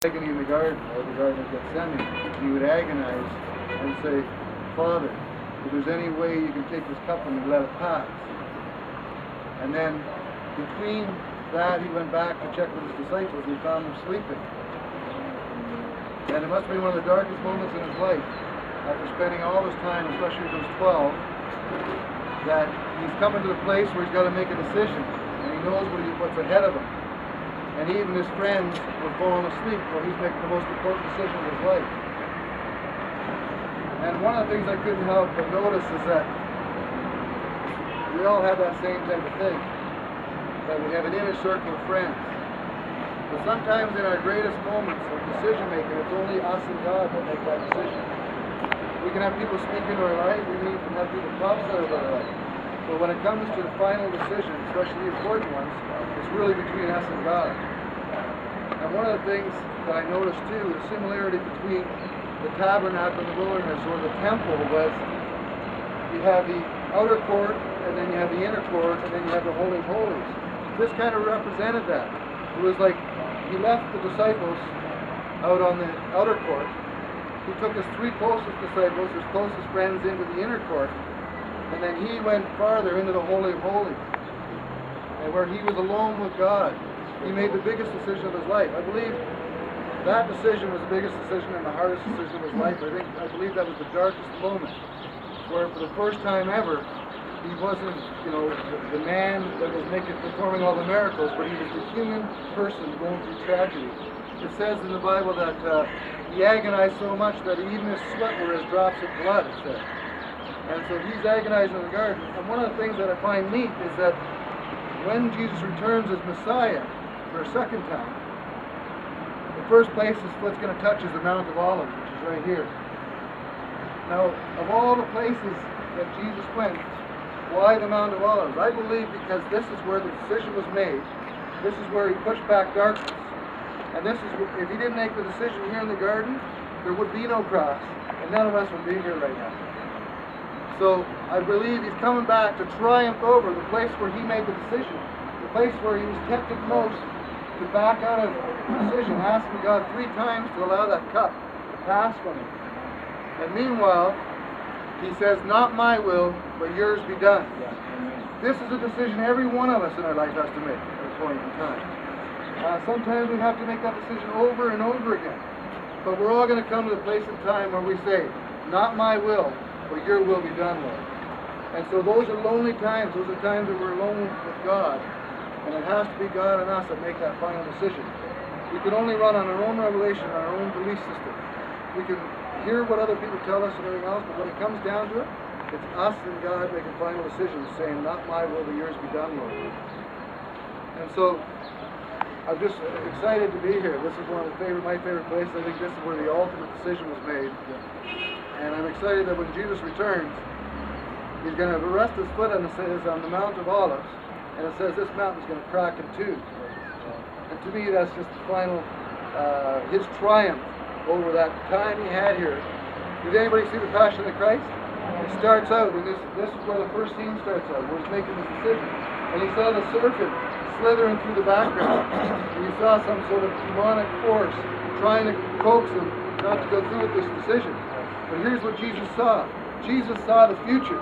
agony in the garden, or the Garden of Gethsemane, he would agonize and say, Father, if there's any way you can take this cup from me, let it pass. And then between that, he went back to check with his disciples, and he found them sleeping. And it must be one of the darkest moments in his life, after spending all this time, especially with those 12, that he's coming to the place where he's got to make a decision, and he knows what's ahead of him. And even his friends were falling asleep while he's making the most important decision of his life. And one of the things I couldn't help but notice is that we all have that same type of thing, that we have an inner circle of friends. But sometimes in our greatest moments of decision making, it's only us and God that make that decision. We can have people speak into our life, we can even have people prophesy about our life. But when it comes to the final decision, especially the important ones, it's really between us and God. And one of the things that I noticed too, the similarity between the tabernacle in the wilderness or the temple was, you have the outer court, and then you have the inner court, and then you have the Holy of Holies. This kind of represented that. It was like he left the disciples out on the outer court. He took his 3 closest disciples, his closest friends, into the inner court, and then he went farther into the Holy of Holies, and where he was alone with God. He made the biggest decision of his life. I believe that decision was the biggest decision and the hardest decision of his life. I believe that was the darkest moment, where for the first time ever, he wasn't, the man that was performing all the miracles, but he was the human person going through tragedy. It says in the Bible that he agonized so much that even his sweat were as drops of blood, it said. And so he's agonizing in the garden. And one of the things that I find neat is that when Jesus returns as Messiah for a second time, the first place his foot's going to touch is the Mount of Olives, which is right here. Now, of all the places that Jesus went, why the Mount of Olives? I believe because this is where the decision was made. This is where he pushed back darkness. And this is, if he didn't make the decision here in the garden, there would be no cross, and none of us would be here right now. So I believe he's coming back to triumph over the place where he made the decision, the place where he was tempted most to back out of the decision, asking God 3 times to allow that cup to pass from him. And meanwhile, he says, not my will, but yours be done. This is a decision every one of us in our life has to make at a point in time. Sometimes we have to make that decision over and over again. But we're all going to come to the place in time where we say, not my will, but your will be done, Lord. And so those are lonely times. Those are times that we're alone with God. And it has to be God and us that make that final decision. We can only run on our own revelation, our own belief system. We can hear what other people tell us and everything else, but when it comes down to it, it's us and God making final decisions, saying, not my will, but yours be done, Lord. And so I'm just excited to be here. This is one of my favorite places. I think this is where the ultimate decision was made. And I'm excited that when Jesus returns, he's going to rest his foot on the Mount of Olives, and it says this mountain is going to crack in 2. And to me, that's just the final, his triumph over that time he had here. Did anybody see the Passion of the Christ? It starts out, and this is where the first scene starts out, where he's making this decision. And he saw the serpent slithering through the background. And he saw some sort of demonic force trying to coax him not to go through with this decision. But here's what Jesus saw. Jesus saw the future.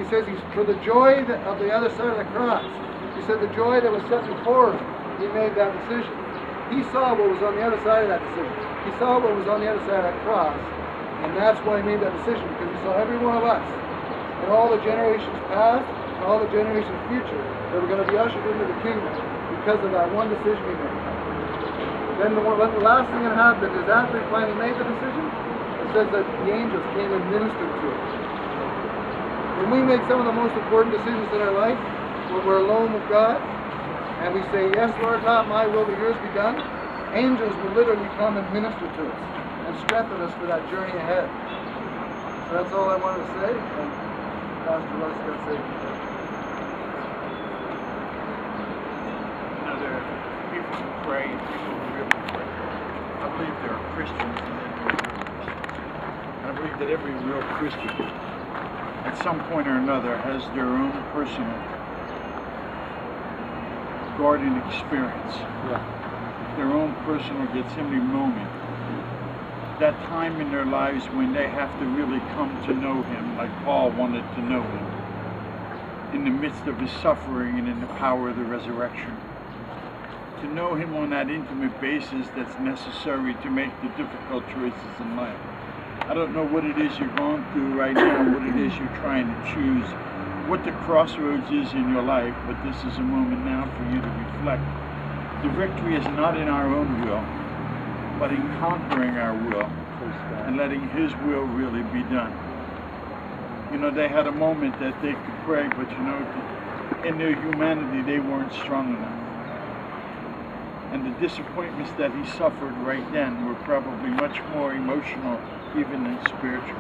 He says for the joy of the other side of the cross. He said the joy that was set before him, he made that decision. He saw what was on the other side of that decision. He saw what was on the other side of that cross. And that's why he made that decision, because he saw every one of us and all the generations past and all the generations future that were going to be ushered into the kingdom because of that one decision he made. Then the last thing that happened is after he finally made the decision, it says that the angels came and ministered to him. When we make some of the most important decisions in our life, when we're alone with God, and we say, yes, Lord, not my will, but yours be done, angels will literally come and minister to us and strengthen us for that journey ahead. So that's all I wanted to say, and Pastor Russ is going to say. There are people who pray, people who really pray. I believe there are Christians and then there are real Christians. I believe that every real Christian at some point or another has their own personal garden experience. their own personal Gethsemane moment, that time in their lives when they have to really come to know him like Paul wanted to know him, in the midst of his suffering and in the power of the resurrection. To know him on that intimate basis that's necessary to make the difficult choices in life. I don't know what it is you're going through right now, what it is you're trying to choose, what the crossroads is in your life, but this is a moment now for you to reflect. The victory is not in our own will, but in conquering our will and letting his will really be done. You know, they had a moment that they could pray, but you know, in their humanity, they weren't strong enough. And the disappointments that he suffered right then were probably much more emotional even than spiritual.